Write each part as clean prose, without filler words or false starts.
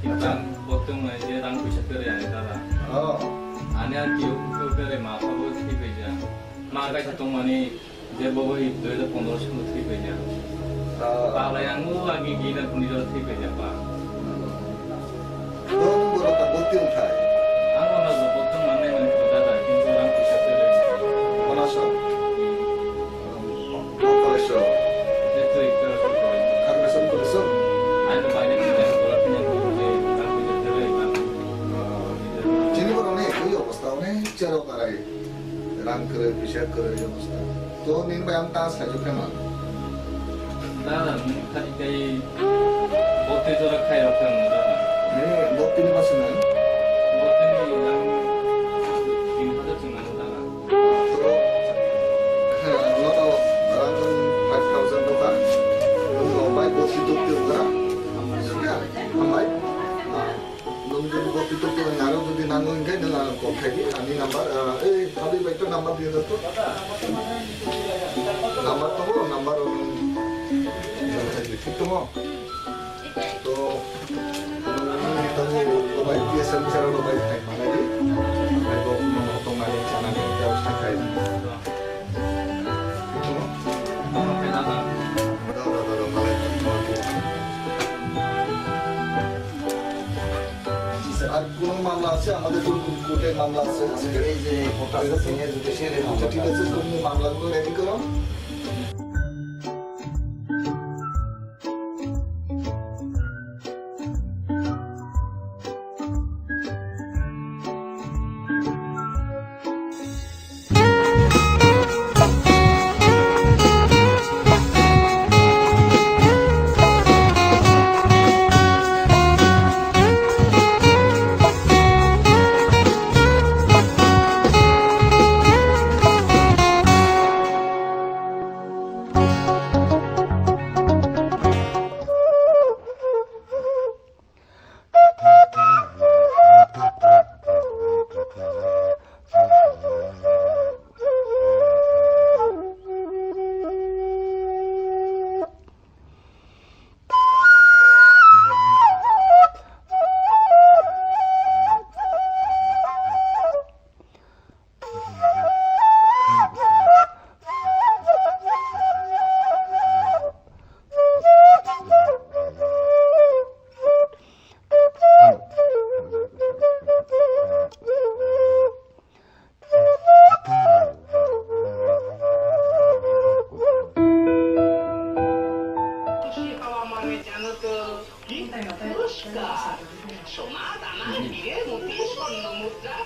kita potong aja rang bisa kerja ada. Ane arti kerja mah apa boleh sih kerja. Maka satu mani dia bawa itu 2015 sih kerja. Kalau yang lagi gila pun dia sih kerja pak. 너는 그렇다 못 뛰는 타입. Aku nggak potong mana yang ada, কিন্তু rang bisa kerja. 원하셔. 못 가르쳐. Itu 가르쳐 그랬어? ada banyak yang kalau punya kerja rang bisa kerja. 지니버로네 거의 없었다오네 짜로 가라이. 랑크를 비샤크를 이었다. 또 닝바 양따 사주패만. 나는 가까이 못해 저렇게 이렇게 하는 네, 못 뛰는 것은 너도 나랑은 5,000 도가 너마이 못 뛰는 거라. 한 마이. 너는 못 뛰는 나로 যদি 나는 게 내가 고백이 아니 넘버 에이 다들 베터 넘버 দিয়ে দাও তো number তো নাম্বার은 ঠিক তো তো তখন মোবাইল দিয়ে সংসার মোবাইল টাইম মানে মোবাইল তো মানে জানানি ব্যবস্থা খাই আর কোন মামলা আছে আমাদের কোর্টে মামলা আছে এই যে কোটা সিনিয়র জুডিশিয়াল ঠিক আছে তুমি মামলাগুলো রেডি করো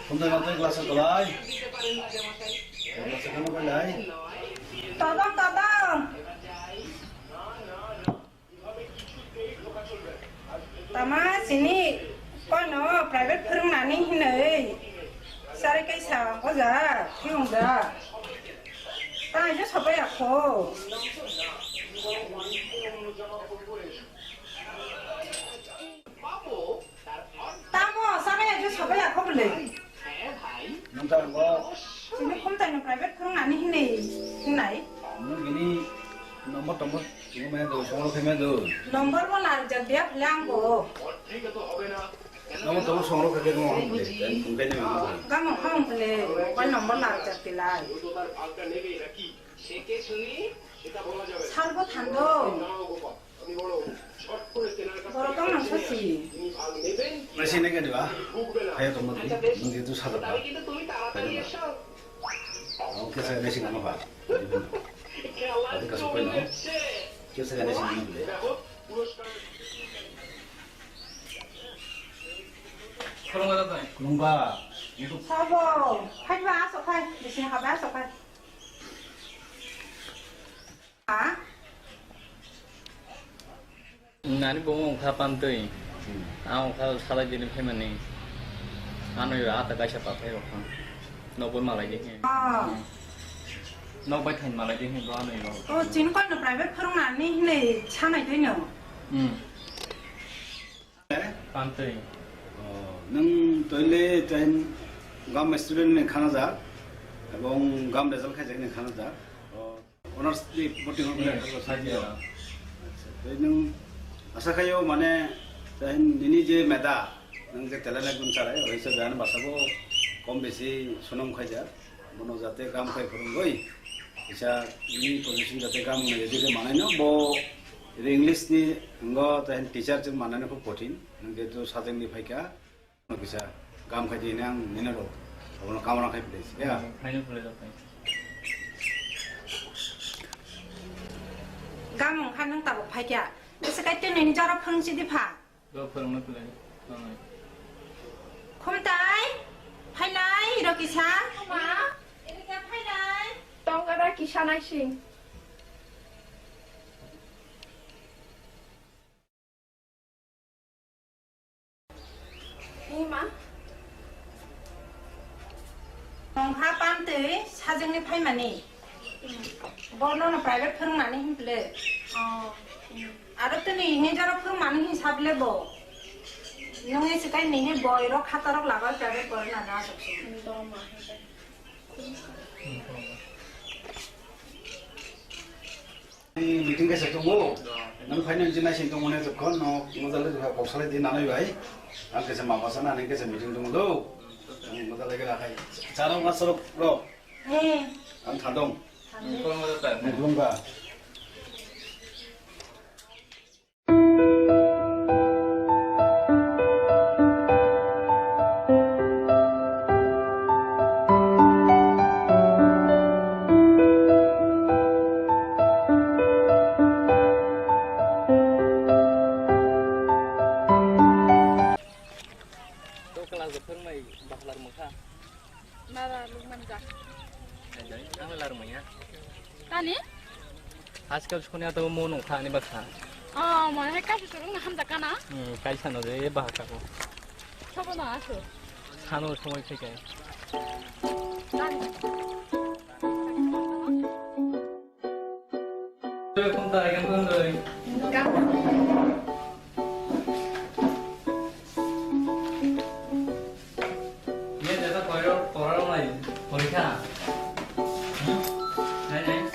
Konten-konten kelas sekolah. Kelas sekolah kan lai. Tadang. Tama sini kono private फोरोंनानै हिनै सारे कैसा गजा हिउँदा ताइजो सबै आखो तामो सारे आइजो सबै आखो बोले Nonton kok. sini komtaino private फोरोंनानै हिनै Ini nomor ini main tuh, semua main tuh. Number बना जल्दी ल्याङ्गो Nomor semua kayak mau beli. Bukan ini memang. गामो खाउँ बोले कोही नम्बर लाग जतिलाई 살고 탄도 버럭강 넘쳤지 Masih ini kan juga. Ayo teman ini itu sahabat. Oke saya nasi nama pak. Tadi kasih poin no. Kita saya nasi nama boleh. 그런 거다. Lumba itu 사보 하지 마 속할 대신 하봐 속할 아 나는 보면 가판더이. 아우 가 살아지는 패면이. 안을 아따 가셔 봐요. 너 본 말이지. 아 너 바탕 말이지. 너 안에 이거. 지금까지 프라이빗 프로그램이 힘내 차나 되냐 판더이. nâng tới lễ trên gam student này khá là এবং gam result khai này khá là honors di voting 사지야. 저희는 아사카요 만에 니니 제 메다 능제 텔레네 군사래 어디서 가는 바사고 컴베시 수능 khoja mono jate kam khai phurungoi isa ini position jate kam edige manai bo English ni ngo tahen teacher jeng manane ko kotin nge to sajeng ni phaika no bisa kam khai nang ninaro ono kamana khai place ya final player Gamong hanung tabok paikya. Sekai tu ni jara fungsi di pa. 너 그런 거 그래 Kumtai, painai, iroki sa. Ma, iroki painai. Tong ada kisah nasi. Ini mah. Nongha pante sajengni paimani. Bono na private phurungmani himple. Aro tu ni jara phurungmani hisable bo. Nonge sekai ni boiro khatarok lagal private korna na sakse. 이 미팅 가서 동고 난 파이널 지나 신동원에 저건 너 모자를 저 복살에 디 나눠 봐이 안 그래서 마바선 안 그래서 미팅 동도 모자를 가 가이 자랑 가서 로 Eh, 안 타동 그런 거 같다 뭔가 또 클라스 평마이 바클라르 뭐카 Nara lukman jak. jadi ang laru mo ya Tani? आजकल सुने तो mono खाने बखा Mau kasih suruh hamzah kana? काई सानो जे बाहाकाको Coba na asu. सानो समय फैखाय Tani. 또 컴다 이건 건데 얘 내가 거라로 나이 버리카 네네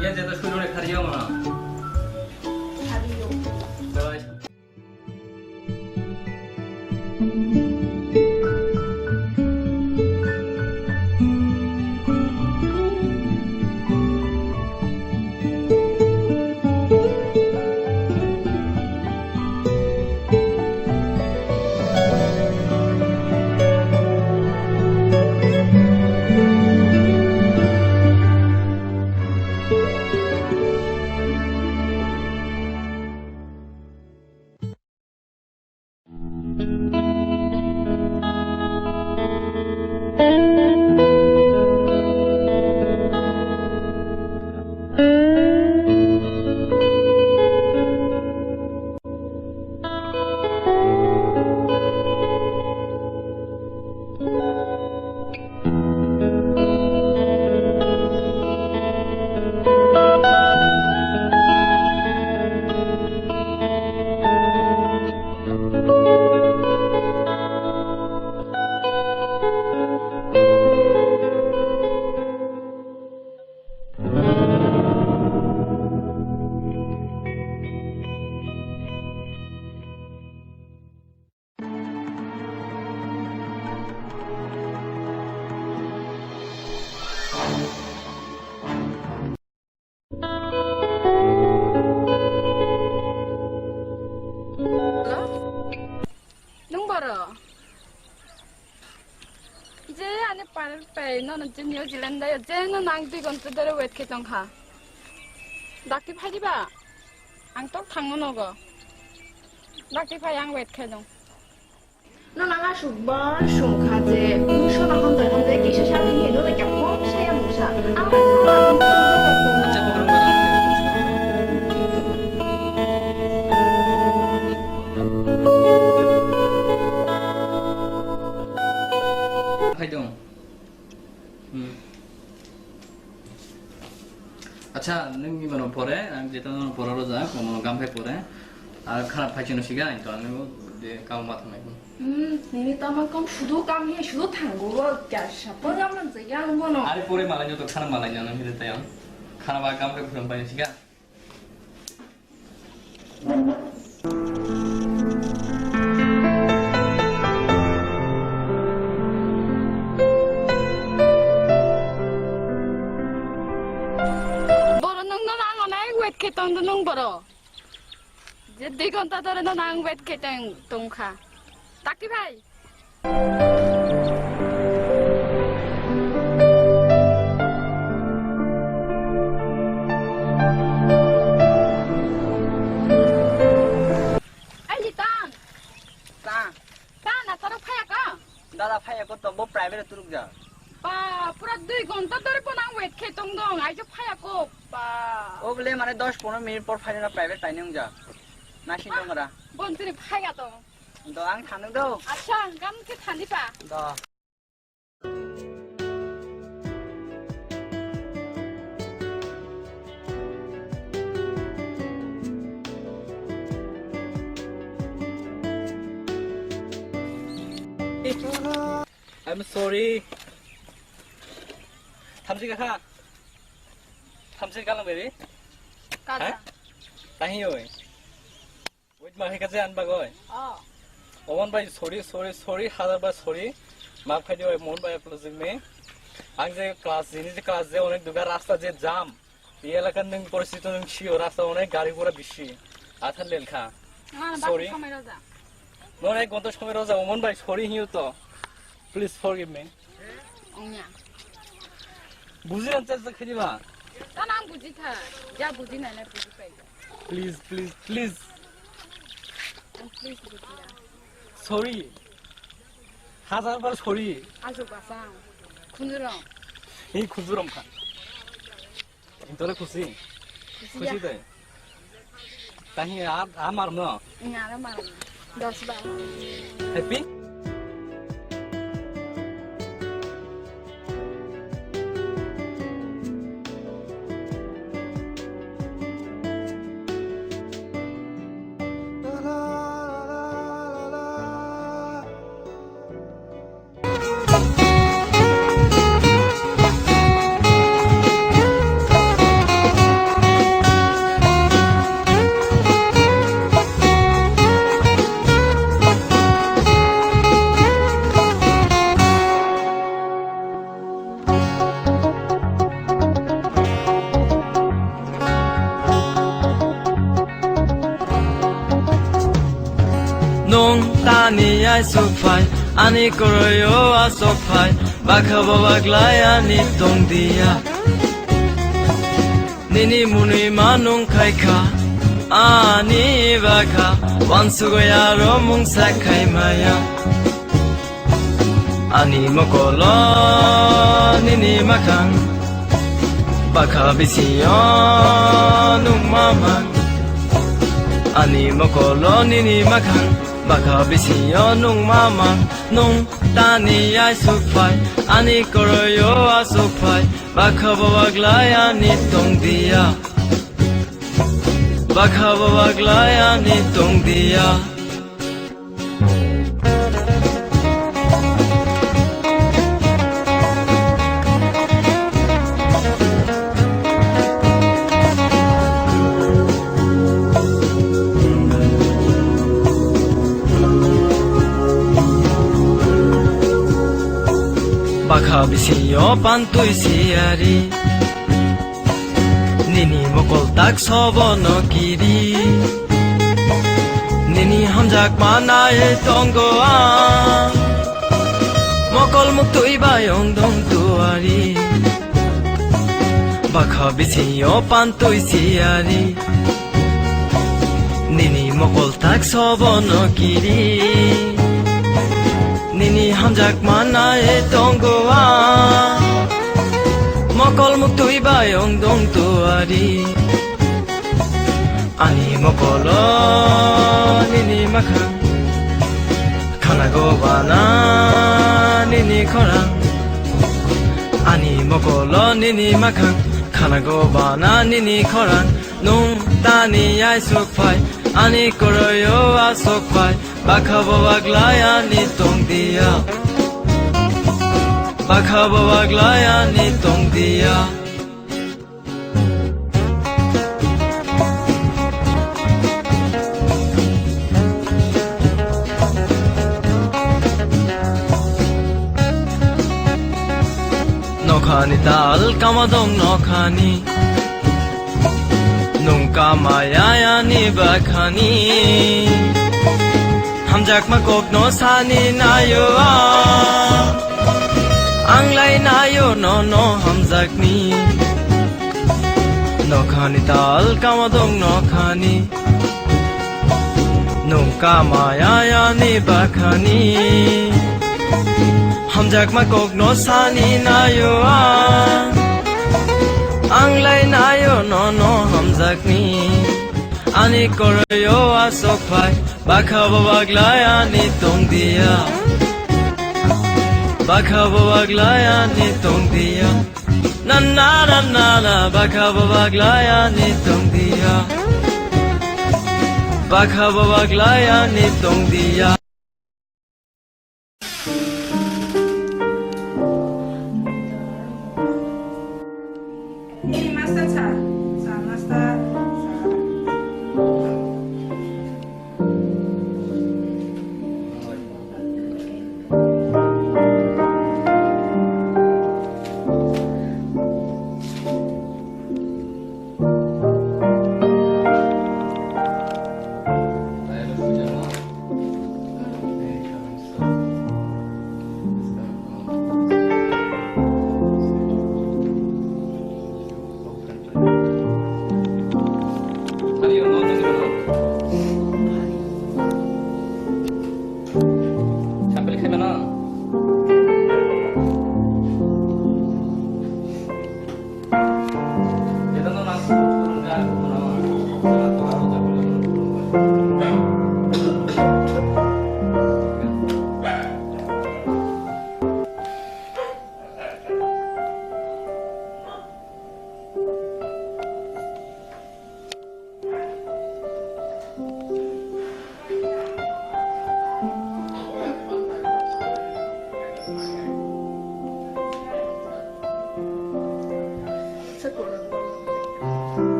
얘 제가 수련에 가리요 마 Nung bara. 이제 안에 빨리 너는 좀 뉴질랜드야. 쟤는 낭비 건투대로 왜 이렇게 던가? 낙지 파지 봐. 앙떡 당근 오거. 낙지 파 양 왜 이렇게 동? nó là cái sụp bò sụp khá dễ muốn số là không thể kỹ sư sao thì hiện nó là chọc bóng xe một sợ áo là không là 어차피 그런 거는 활동 কোনো পরে যেটা পরে রোজা কোনো গামফাই পরে আর খারাপ খাইছিল শিখা তো আমি কাম মাথা নাই nini tama kom shudu kam he shudu thango go kya shapon gaman je yang bono আরে পরে মালাই তো খারাপ মালাই জানো হিতে তাই খারাপ আর গামফাই ফুরম পাই শিখা বড় নং না নাং অনেক ওয়েট খেতং তো নং বড় যে 2 ঘন্টা ধরে না নাং ওয়েট খেতং তংখা তাকি ভাই এই জিতান তা না তোর ফায়া কা দাদা ভাই এখন তো বো প্রাইভেট তুরুক যা বা পুরা 2 ঘন্টা ধরে পোনা ওয়েট খেতং দং আই যে ফায়া কো বা ও বলে মানে 10-15 মিনিট পর ফাইনা প্রাইভেট টাইনিং যা না সিনদং রা বন্ধুরে ফায়া তো দ আং থানং দো আচ্ছা গাম কে থানি পা দ I'm sorry. Thamsi kakak. Thamsi kalang beri. কাজা Tahi oi. Wait ma hekaje an bagoy. O Oman bai sorry hazar ba sorry. Maaf khai oi mon bai apologize me. Ang je class jini je class je onek duga rasta je jam. এই এলাকার নং পরিস্থিতি নং শিও রাস্তা অনেক গাড়ি ঘোড়া বেশি আথার লেলখা না Sorry. বাকি সময় রাজা অনেক গত সময় রোজা ওমন ভাই সরি হিউ তো প্লিজ ফরগিভ মি অনিয়া বুঝিলাম চেষ্টা খেলিবা তা নাম বুঝি থা যা বুঝি না না বুঝি পাই প্লিজ প্লিজ প্লিজ প্লিজ বুঝি না সরি হাজারবার সরি আজো বাসা খুনরম এই খুজুরম খা তোরা খুশি খুশি তাই তাহি আমার ন Ngara malam. 10 bal. Happy Nung tani ay sufay, ani koroyo asofay, baka babaglay ani tong dia. Nini muni manung kai ka, ani baka, wansugo yaro mung sakay maya. Ani mokolo, nini makang, baka bisiyo nung mamang. Ani mokolo, nini makang, baka bisiyo nung mamang. Nung tani ay sufay, ani koroyo asufay, baka babaglay ani tong dia. Baka babaglay ani tong dia. Baka bisiyo pantoy siyari, nini mokol tak sobo no kiri. Nini hamjak manaye tonggoa, mokol muktoy bayong dong tuari. Baka bisiyo pantoy siyari, nini mokol tak sobo no kiri. Nini hamjak manaye tonggoa, mokol muktoy bayong dong tuari. Ani mokolo nini makang, kanago bana nini korang. Ani mokolo nini makang, Kanago bana nini koran Nung tani ay sukpay Ani koroyo asokpay Baka bawaglaya ni tong dia Baka bawaglaya ni tong dia Nokhani tal kamadong nokhani Nungka maya ni bakhani Hamjak makok no sani nayo Anglay nayo no hamjak ni Nokhani tal kamadong nokhani Nungka maya ni bakhani Hamjak makok no sani nayo Anglay nayo no hamjak ni Ani koroyo asokpay Baka bawaglaya ni tong dia Baka bawaglaya ni tong dia Na na na na na Baka bawaglaya ni tong dia Baka bawaglaya ni tong dia Ini master cha. Sa master.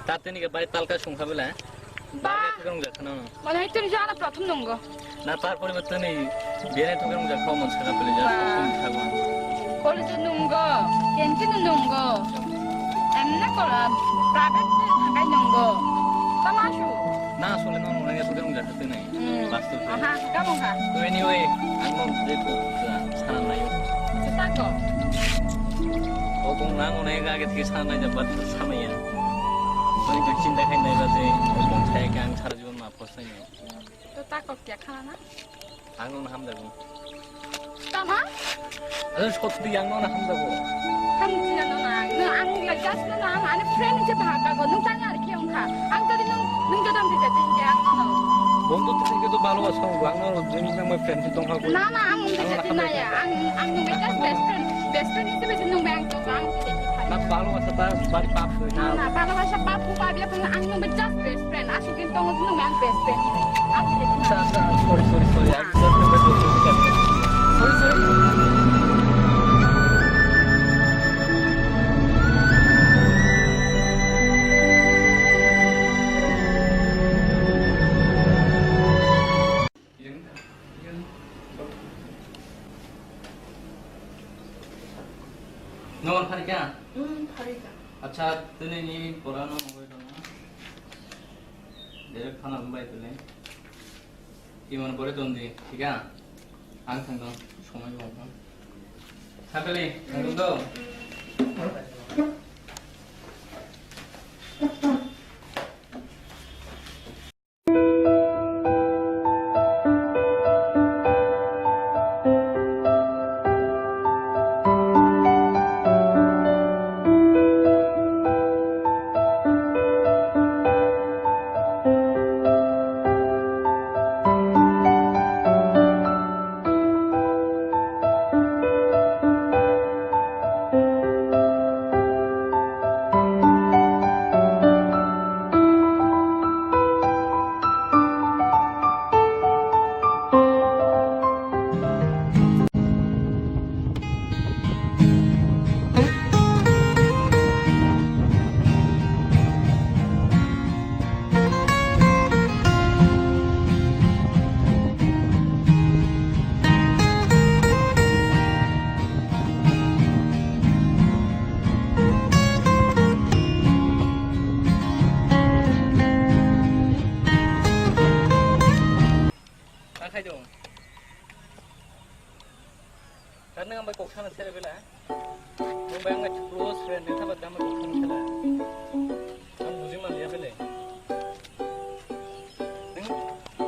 Tati ni bari talka sungkha bela Ba tukang jakhana Mana itu jana pratham nunggo na tarpore matani bene tukang jakha mon sara bele ja khagwa College nunggo Kentin nunggo Emna kola private thakai nunggo Tamashu na sole non orang tukang jakha te nai bastu Aha kamu ka so anyway angmo deko sana nayo Tako okong nang onai ga ge thik sana jabat samaya Mani ko cinta kay na iba say okong thay ka ang sarjun ma posay niya To tako kya khana angno na hamdago Tama ano sotthi angno na hamdago Hamti na nang ang lagas na nang ane friend je bhaga go nung tanya ar kiyong ka ang tadi nung jodam di jati je ang no বন্ধু থেকে তো ভালোবাসা হবে আমার জিনিস না আমার friend তো খাবো Na na ang di jati na ya ang nung just best friend itu betul nung bang to ang di jati না ভালোবাসা তার বাড়ি পাপ হই না Na para ba siya papu pa biya pang ang nung just best friend asukin tong nung bang best friend ang di jati na sorry sorry sorry I just never do sorry sorry नमन फारिका 파리가. अच्छा तने नी पुरानो mobile ना direct खाना mobile तने की मन परे तोंदी ठीक है 안 탄다. 정말 좋아. 사벨리, 당근도. Thay đồ. Karena ngambil koksan saya bela. Mungkin nggak close friend itu tapi ngambil koksan saya. Kamu buzi mana dia bela? Neng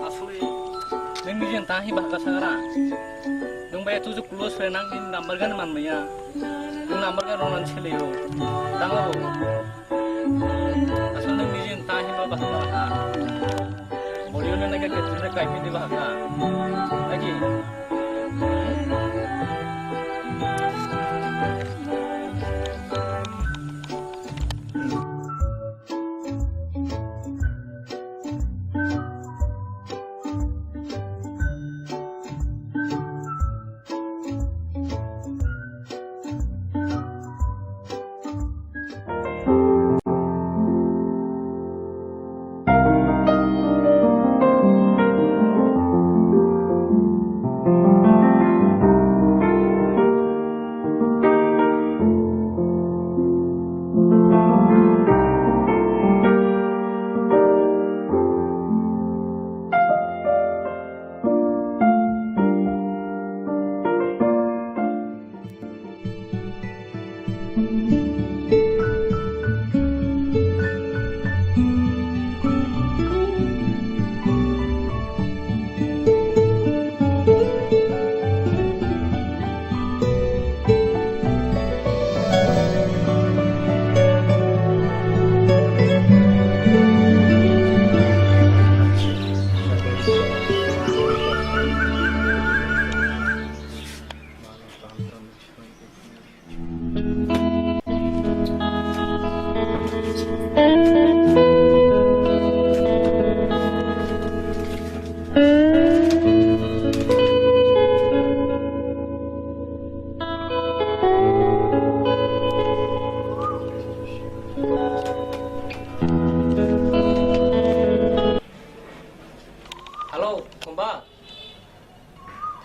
asli. Neng mungkin tahi bahasa sekarang. Neng bayar tujuh close friend nang ini number kan mana ya? Neng number kan orang celiu. Tangga bu. Asal neng mungkin tahi bahasa sekarang. Boleh nak kerja kayak ini bahasa. Lagi.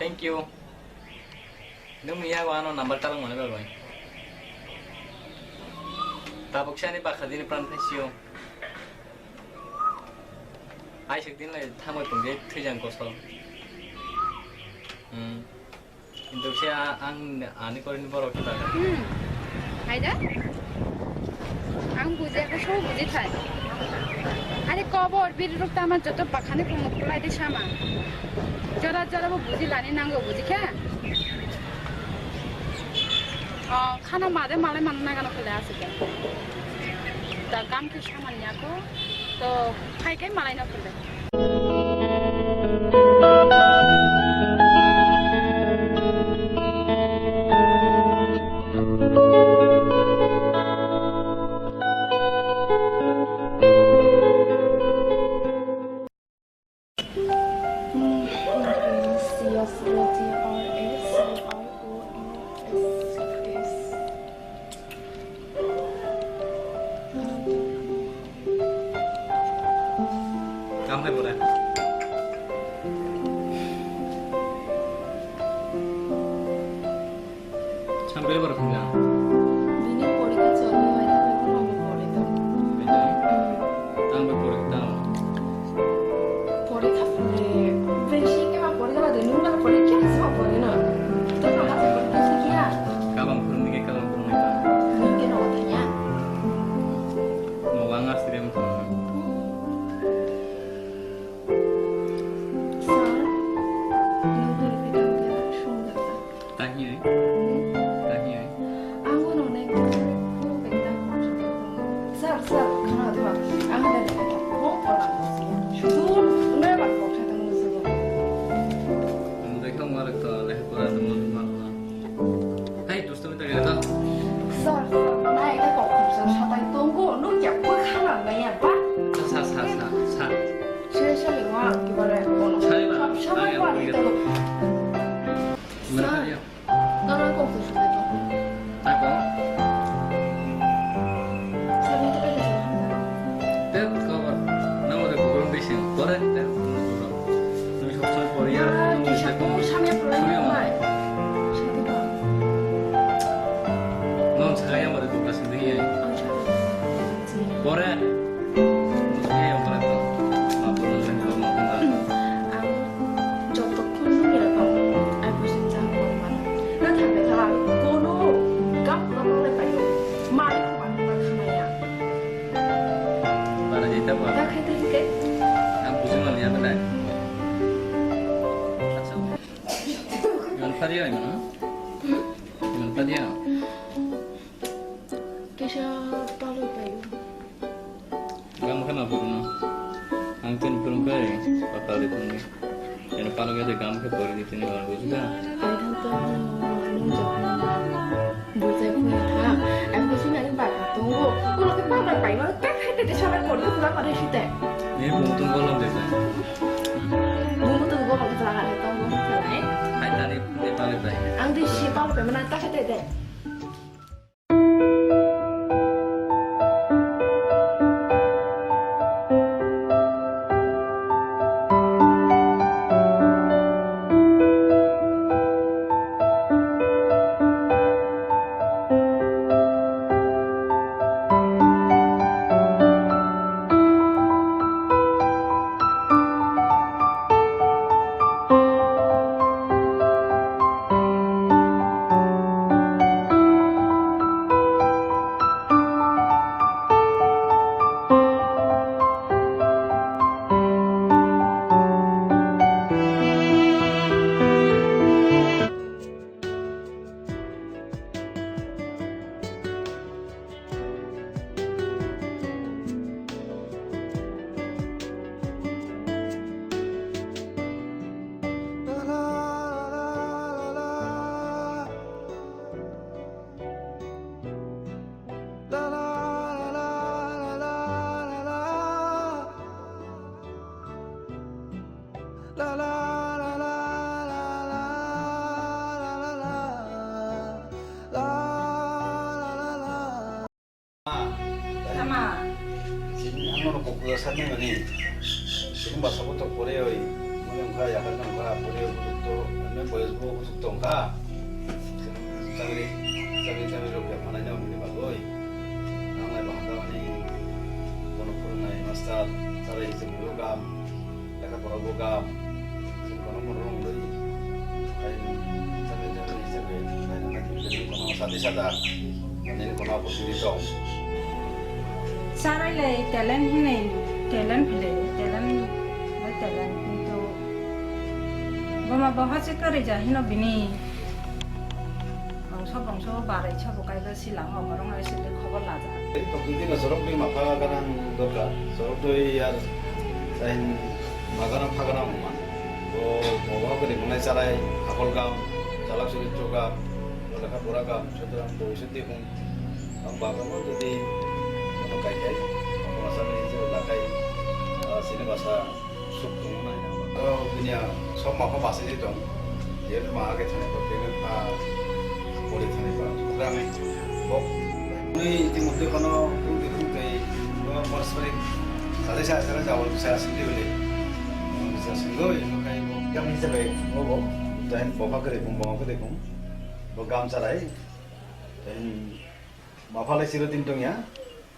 Thank you. Nung miya ko ano number talang mana ba? Tapos siya ni bakadini plantasyon. Ay sakdin na thamoy pungge thujan koso. কিন্তু সে আনি করেনি বড় কথা হাইদা আং বুঝিয়াকে সব বুঝি থাই আরে কবর বিরুক্ত আমার যত পাখানে কুমুকুলাই দি সামা জরা জরা বুঝি লানি নাঙ্গো বুঝি খা খানা মাদে মালে মান নাগানো ফেলে আছে কে তা কাম কি সামান নিয়াকো তো ফাইকাই মালাই না ফেলে Kamu boleh. Sambil berkembang. Ini politik soalnya ada mau politik. Betul. Tambah politik tahu. Politik apa? Versi ke apa politik ada nunggu politik apa? 그래 내가 너희 속살 버리야 너희 Kisah 이제 aku sama pelan mai. 넌 자야 말해 똑같은 데 버래 무슨 해 버래 앞으로 좀 더 먹는다 Ang jotok kun lu ya bang. Aku senjang bang man. Nó thật vậy là cô nó gấp nó lên phải mai không bạn bạn không này à. 말하지 있다 봐 Ta khai tên cái. 난 무슨 말이야 그래 연팔이야 이거는 연팔이야 Kisah palu bayu. kamu kenapa Bruno angkin belum kaya bakal ditunggu yang paling ada kamu ke baru di sini baru juga Ai thằng tôi nung chọc buổi giờ vui thà em cứ suy nghĩ đến bạn là tôi cô là cái bao này bảy nó cách hết để cho bạn còn được làm ở đây chứ tệ ini buntung kolam desa muốn từ cô học cái là tao muốn cái này hai tadi di paling baik anh đi xí bao phải mà nói cách hết tệ sama 지금 양로는 복구가 산내면이 지금 봐서부터 고래의 문영가 야간영가 고래의 구속도 몇몇 보여주고 구속도인가 짜그리 만하냐 우리 말고이 나무에 bahagaani kono master cara isim gam leka korago gam kono morong doi kain cabe kain nanti kono sadi ini kono opportunity dong sarai le talent hine talent phile talent কিন্তু bama bahasa kare ja hino bini bangsa barai chabo kaiba silang omarong ai sile khobor laja তো যদি না সরক B মাফা গানাং দরকার সরক তো ইয়ার sign মাগানা ফাগানা মা তো মবা করে মনে চালাই আকল গাম চালাক চরিত্র গাম লেখা পড়া গাম সুতরাং ভবিষ্যৎ দেখুন বাগানো যদি কোনো গাইডাই ভাষানি যে লাগাই সিনে ভাষা সুখ দङ না বিনিয়া সব মাফা বাসে দं যেহেতু মা আগে থানে পেমেন্ট বা পড়ে থানে বা প্রোগ্রামে ইতিমধ্যে কোনো খুঁজতে পারস্পরিক সাথে সাথে যাওয়ার saya sendiri bisa sendiri yang হিসেবে ngobo dan bapak keripung bogam sarai dan mafale siro tintungnya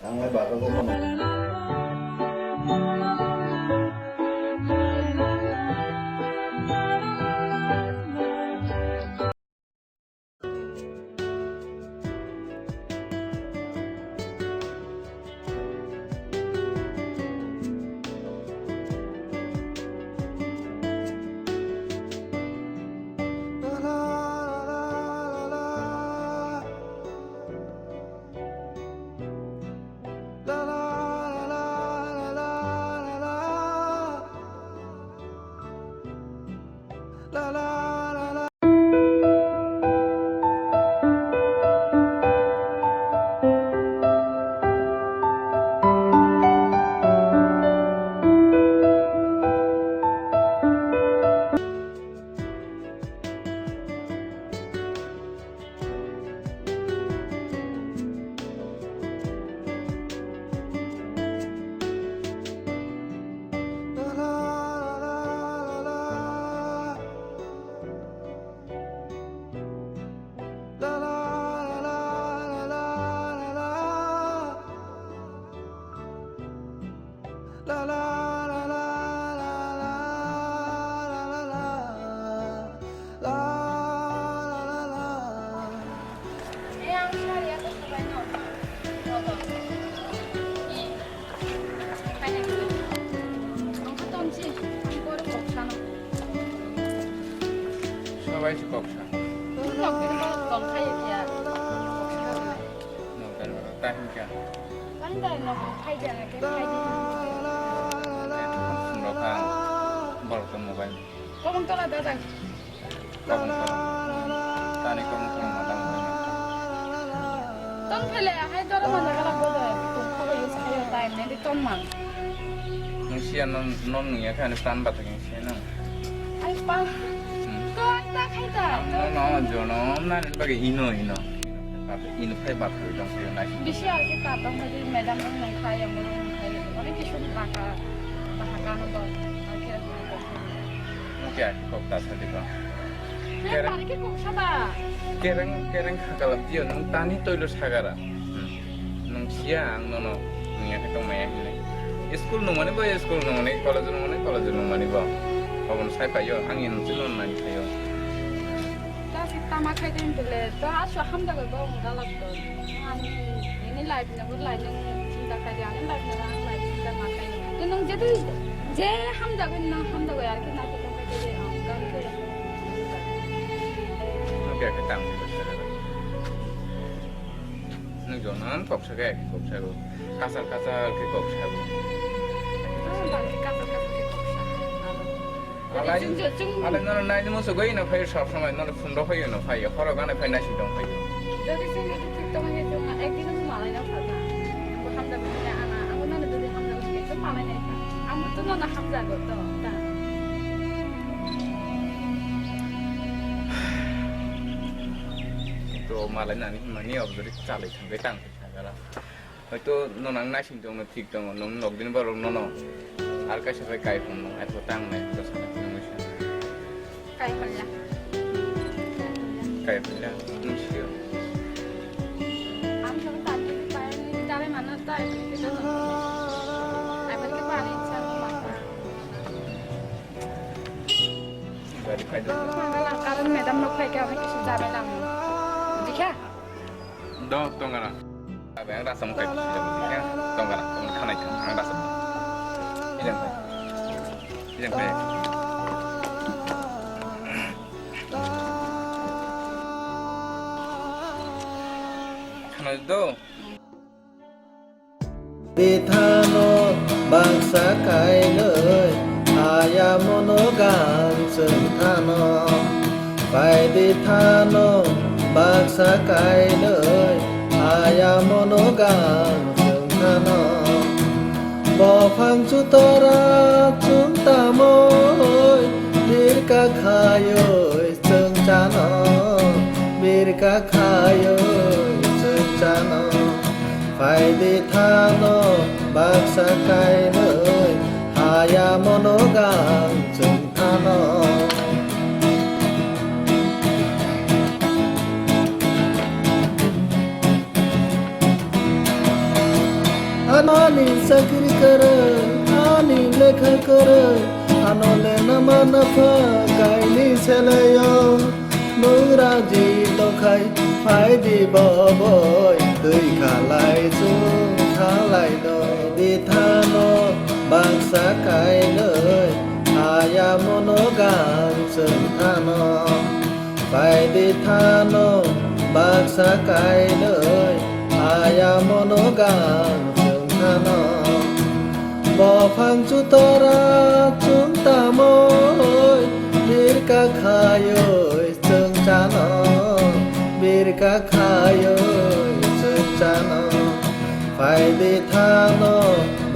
yang mai baga gomo la la Yang syariah tuh sebanyak kayak gitu. Ang katonsi, ang puro koksan. সবাই কক্সা Tulog din ba kung kayo kaya koksan. নৌকার তাহিকা Kan dahil no kung kayo dyan, kaya kayo সুন্দরকান বলতো mobile Kung tala datang. কখন তানি কখন মাথা mobile Ton pele hay dala man nagala bodo. Kung kayo sa kayo time, hindi ton man. সিয়া নন নিয়ে খানে প্রাণ বাতা গেছে না Ay pa. Kung ta kayo ta. no jonom na bagi ino fai bat ko dong siya na Bisi আর কি কাটং যদি madam নং খাই আমল নং খাই অনেক কিছু টাকা বাহাকানো দল আর কি mo kya ko ta sa di ba হ্যাঁ পারে কি Kasba kereng kakalap dia nung tani toilo sagara nung siang no niya ka tong maya hile school no mane ba school no mane college no mane ba pabon sai pa yo angin sinon na kayo kasi tama খাই দিন দিলে তো আসো হামদা গো গালাক তো আমি ini live na bud live nang cinta খাই দিয়া live na live cinta ma খাই তো নং যেতে যে হামদা গো না হামদা গো আর কি না তো খাই দিয়ে গান করে no kya ka tang di sagara nung jonan kok saga ki kok sago kasar ki kok sago ala no na ni mo so goi na phai sab samay no fundo phai no phai horo gana phai na sidong phai Dari sini kita tong itu ekdin itu malah yang kata. Aku hamda punya anak, aku nana dari hamda itu malah yang kata. Aku tuh nana hamda gitu. তো মালাই নানি মানি অবজরি চালাই থাকবে tongue থাকারা হয়তো ননাং নাসিং দङ ঠিক দङ নং নকদিন বারো নন আর কাছে ভাই কাই ফোন এত টাং নাই তো সারা নমস্কার Kayak mana? কাই ফোন নমস্কার Aku sama tadi pengen cari mana tahu itu tuh. Aku lagi paling cari mana. বাড়ি খাই দাও Kalau kalian madam nak kayak apa sih cari lang. Dikah? দং দংগারা আবে রাসম কাই দিকা দংগারা কোন খানাই থাম আং রাসম ইদেন ভাই খানা দো Bithano bangsa kai nơi aya monogan sừng thano phải bithano bangsa kai nơi aya monogan sừng thano bỏ phang chu tora chúng ta môi bir ka khayoi sừng chano bir ka khayoi sừng chano phải đi thano bangsa kai nơi haya monogan sừng thano Anani sakri kare ani lekha kare anole nama nafa kaini selayo Nuraji to khai phải đi bò bồi tươi khalai chu khalai do đi thano bangsa kai nơi aya monogan sừng thano phải đi thano bangsa kai nơi aya monogan sừng thano bỏ phang chu tora chúng ta môi bir ka khayoi sừng chano bir ka khayoi sừng chano phải đi thano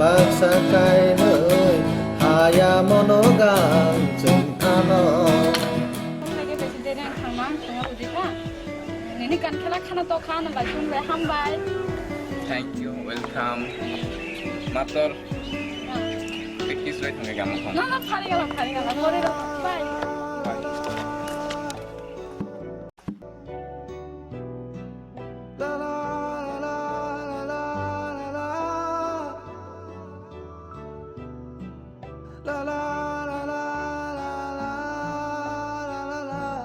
bangsa kai nơi haya monogan sừng thano Lagi presiden yang khamang tengah udika. Ini kan kala khana to khana ba chung le hambai. Thank you welcome মাতর দেখিস রে তুমি গান কোন Na phari gala pore ro. Bye. La la la la la la la la la la la la la la la la la la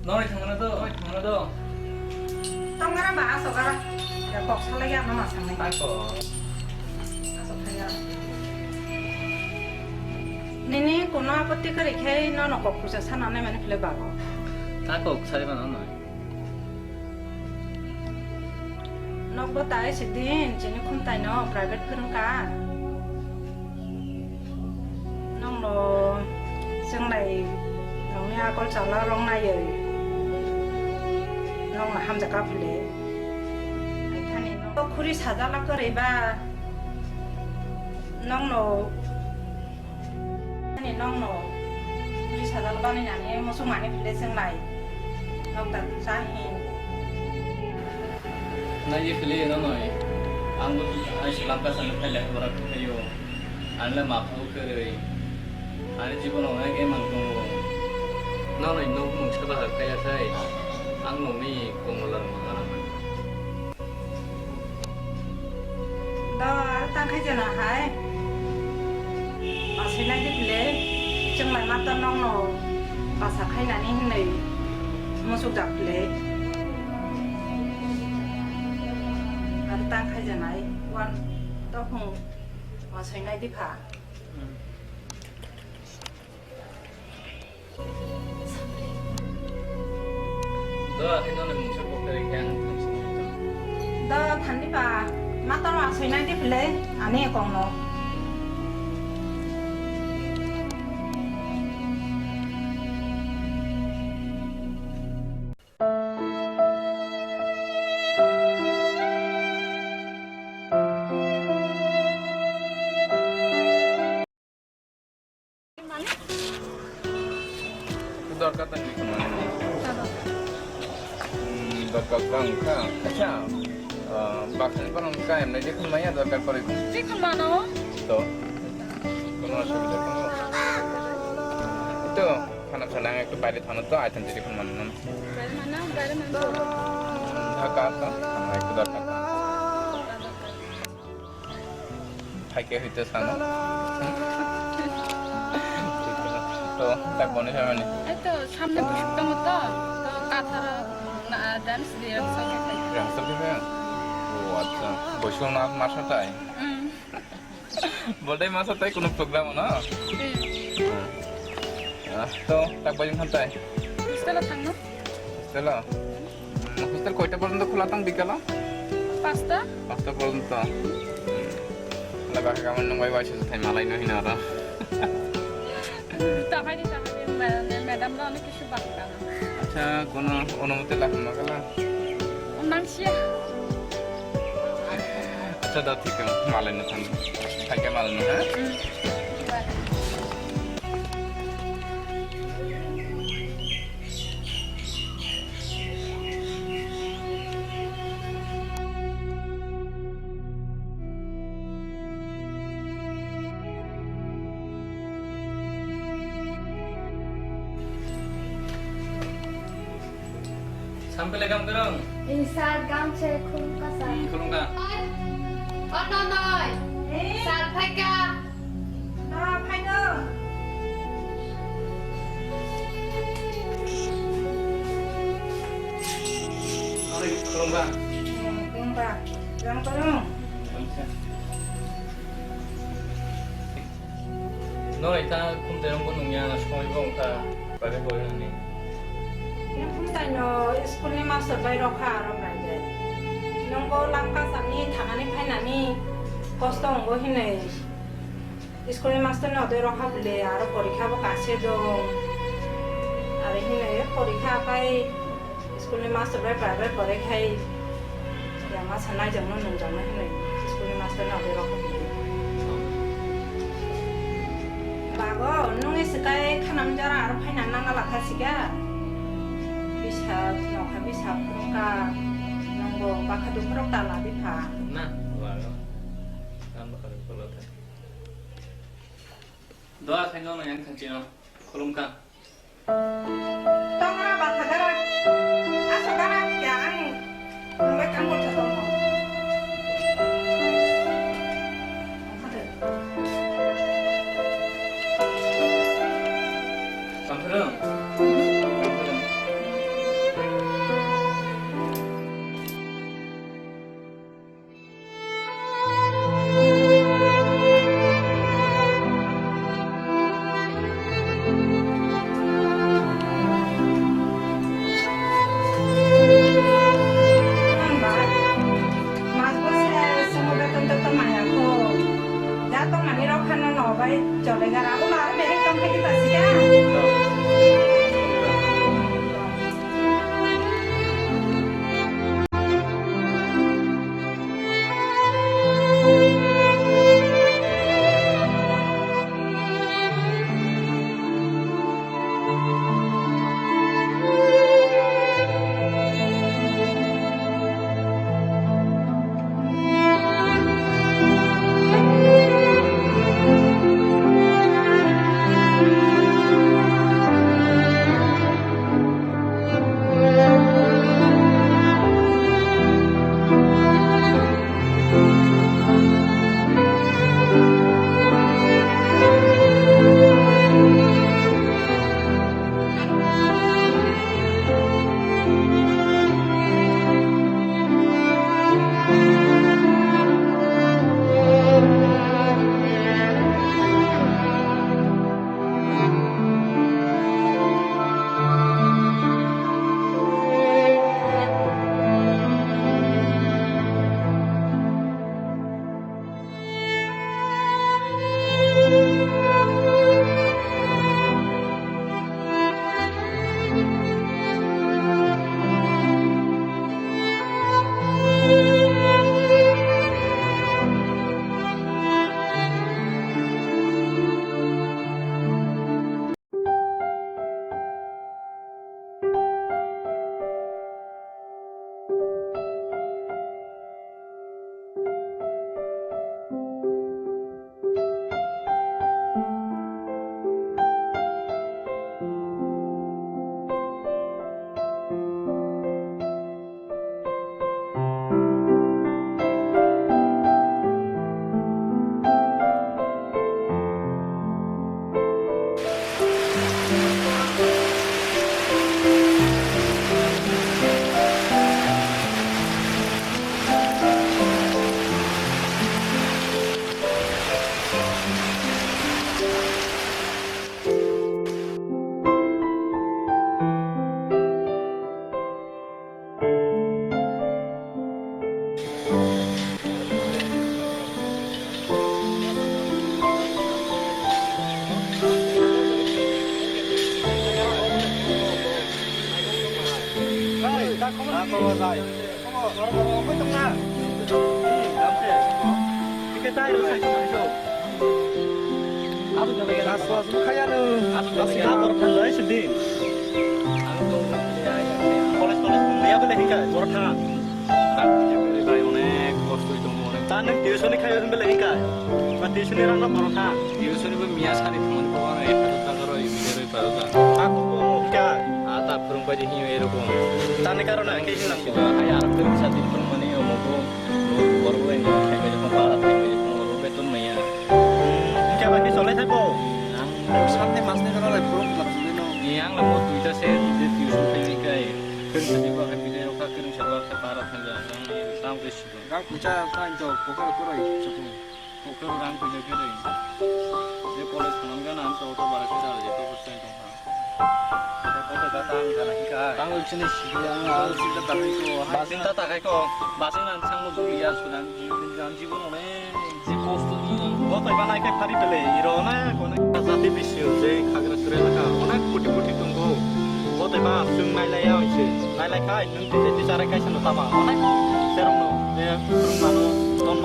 너희 장난도 Tông cái đó bà áo sổ cái đó. Để bọc sang lấy nó mà sang lấy. 아이고 Áo sổ thay ra. Nini cô nó bắt tiết cái này nó có phụ trợ sang nó này mình phải bảo. 아이고 사리만 안 나요 Nó bắt tay sẽ đi, chỉ nó không tay nó private phương cả. Nó sang này nó nhà con cháu nó rong này rồi. Nó mà ham 자가 풀래. 아이 타니 너 kur이 사달라 그래 봐. 너 아니 너 kur이 사달라 바는 아니 무슨 많이 풀래 생লাই. 너 사hin. Na ye kali no noi. Ang Sri Lanka san phale bora khayo. Anle ma phu kare. Ani jibon ong ge mang ko. No noi no mung chaba ha kaya sai. Ang no mi kong lar ma na. Đó tăng khai chân là hai. Ở trên này thì lẽ chân lại mắt tao nong nó. Bà sạc khai là nên này. Một số đặc lẽ. Ở tăng khai chân này quan tao không ở trên này đi phá. 너 생각에 뭉쳐 볼때 그냥 당신이 Đó thành đi bà. Mắt tao ở trên này đi lẽ. Anh ấy còn nó. দরকার তাই কোনো দরকার কাঙ্কা আচ্ছা বাক্সে কোনো কায়েম নাই দেখুন মাইয়া দরকার পড়ে 지금 많아? তো কোনো অসুবিধা কোনো তো খানা খানা একটু বাইরে থানো তো আইতেন দেখুন মানে বাইরে মানা ঢাকা তো আমার একটু দরকার থাকে হইতে সানো তো তাক বনে যাবে 또 3년 90도부터 또 까타라 댄스 리허설 রিহার্সাল দিবে ও আচ্ছা বৈশাখ মাসটাই বলটাই মাসটাই কোনো প্রোগ্রাম না তো তাক বাজিং খানতাই হোস্টেলে থাকনো হোস্টেল হোস্টেল কয়টা পর্যন্ত খোলা থাক বিকাল 5টা পর্যন্ত লাগাকে আমার নয় বাইশে থাই মালাই নহি না আর তাহাই ম্যাডামরা অনেক কিছু বাকি আচ্ছা কোনো অনুমতি লাগবে না গেলা 낭시야 আচ্ছা দাও ঠিক আছে মালাই না থান থাকে মালাই না হ্যাঁ sampai legam gerang Inside gamche khum ka sa. kurung ka Noi. Sal phaka. Đó phải đâu. kurung ka Kurung ba. Yang kurung. 너 이따 kum terong gunungnya semua ibu ka pada boy ni Yang không tay nó school ni master bay rồi khá rồi này vậy. Nông cô làm các sản ni thằng anh phải nãy ni cost ông cô hình này. School ni master nó đôi rồi khá bự à rồi পরীক্ষা bốc আসে dong. À rồi hình này পরীক্ষা phải school ni master bay private পরীক্ষা. Yang mas sanai jangan nung jangan hình này. School April master na hero ko. Bago nung iskay kanam jara aro phainan nanga lakha siga. Bisa nokha bisa ka nanggo bakadu prok tala bipa. Nah, bago. Kan bakal kolot. Doa khaino yang khancino. Kolumka. Tong ra bakadara. Asagara yang ngambil kamu jatuh. Sampeung. Mas bos semoga tentu teman aku. Jatuh mani rokan no baik joleh gara aku lalu mereka tempat kita sih ya.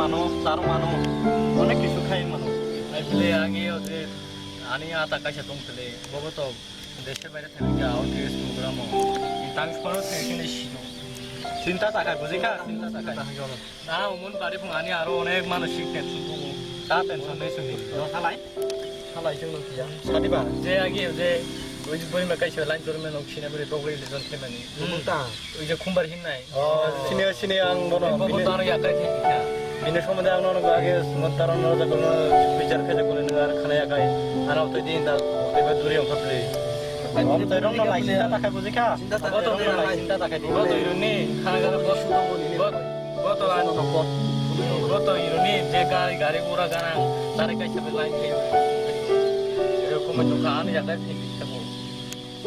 মানুষ তারও মানুষ অনেক কিছু খাই মানুষ আসলে আগে যে আনি আতা কাছে দম ফেলে বলবো তো দেশের বাইরে থেকে গিয়ে আউট ড্রেস প্রোগ্রাম তাংস পরও থেকে চিন্তা থাকা বুঝিকা চিন্তা থাকা না অমন বাড়ি ফুঙানি আরো অনেক মানসিক টেনশন দङ তা টেনশন নেই শুনি সালাই সালাই जों नोंखिया सादिबा जे आगे जे বই মাকাইছে লাইন জরমে নকছিনা বলে বগরি লিজন খেমানি মুতা ওই যে খুমবার হিননাই সিনে আং বনো বিনে তার ইয়াকাই থিকা বিনে সম্বন্ধে আং ননো আগে মতার ননো জাগল বিচার খেজা করে নগার খানা ইয়াকাই আরাও তো দিন দা এবার দূরে অংশপ্লে om tay rong no lai sinta takai bujika boto no lai sinta takai boto iruni khana gara boto an boto iruni je gari pura gana tare kai sabe lain thei এরকম তো কান জায়গায় থেকে থাকো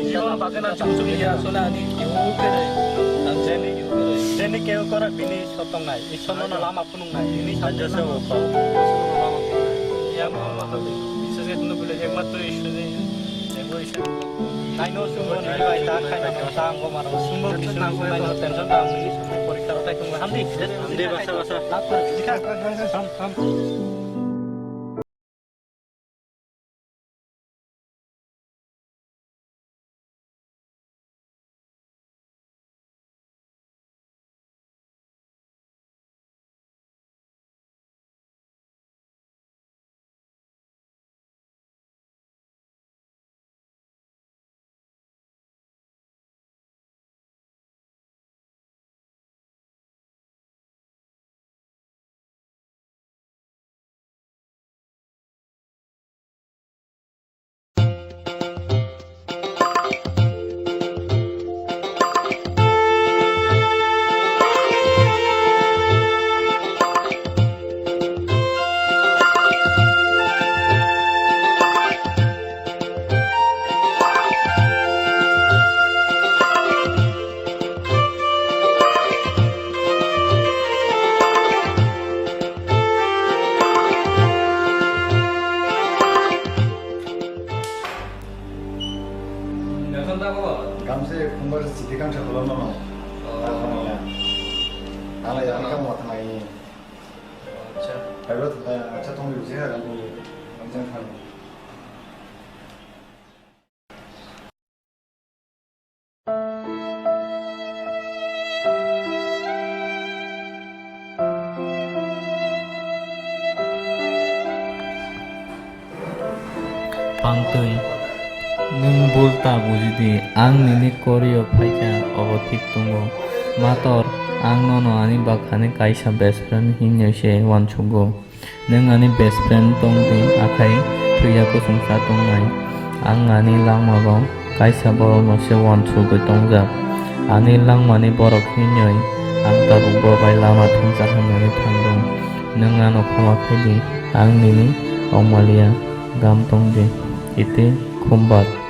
ইয়া বাগানা চুচুকি ইয়া সোনা আনি কেউ করে জেনে জেনে কেউ করে বিনি সতং নাই এই সননা লামা ফুনুং নাই ইনি সাজছে ও পাও ইয়া মামা বিশেষ করে বলে একমাত্র ঈশ্বরে এগো ঈশ্বর নাইনো সুমো নিবাই তা খাইনা সাং গো মারো সুমো কিছু না করে টেনশন দাম নি সুমো পরীক্ষা তাই তুমি হামদি বাসা বাসা লাপা দিখা সাম 감세 공부를 지대 감사 걸어놓는 나타나야 나는 약간 뭐 같은 자 별로 차 통일 유지해야 되고 완전 하는 Pangtui nung bulta bujidi ang nini korio phaija obotik tungo mator ang nono ani bakhane kaisa best friend hinyo se wanchugo nung ani best friend tongdi akai thuya ko sungsa tongnai ang ani langmago kaisa boro no se wanchugo tongjak ani langmani borok hinyoi ang tabuk bobai lama thungsa hamani thangdong nung ano khama phedi ang nini ongmalia gam tongdi ite khumbat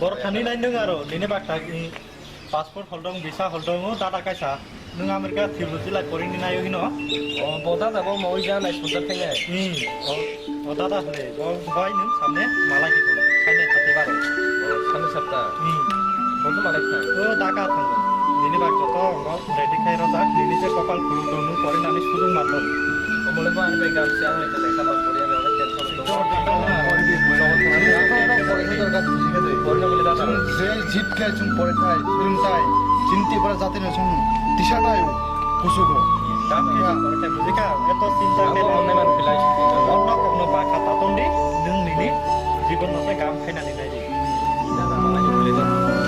बरखानि नाय नों आरो निने बाक्ता passport हल्दं visa हल्दं दादा कायसा नों America theology life करिनि नायो हिनो बता जाबो मई जानाय सुनता फैने दादा हले बाय नों सामने माला गितो खायने हाते बारो साननै सप्ता बंद मालाय थां दाका थांगोन निने बाक जत रेडि खाय रजा निने जे कपाल खुलु दं नों करिनानै सुदुं मातन अमले बा आंनि गामसे आं लेखा लेखा करिया बेवनो टेनसन जे जितके जों फरायथाय सोलोंथाय चिन्तिफोरा जाते जों टिसार्टाय कुसुगो दामिया करते बुजिका एतो चिंता आंबो अननाय मान बिलाइ अन्न कखनो बाखा तातोंदि नों निनि जीवन नाथाय गाम खायनानै नायदि दादा मालाय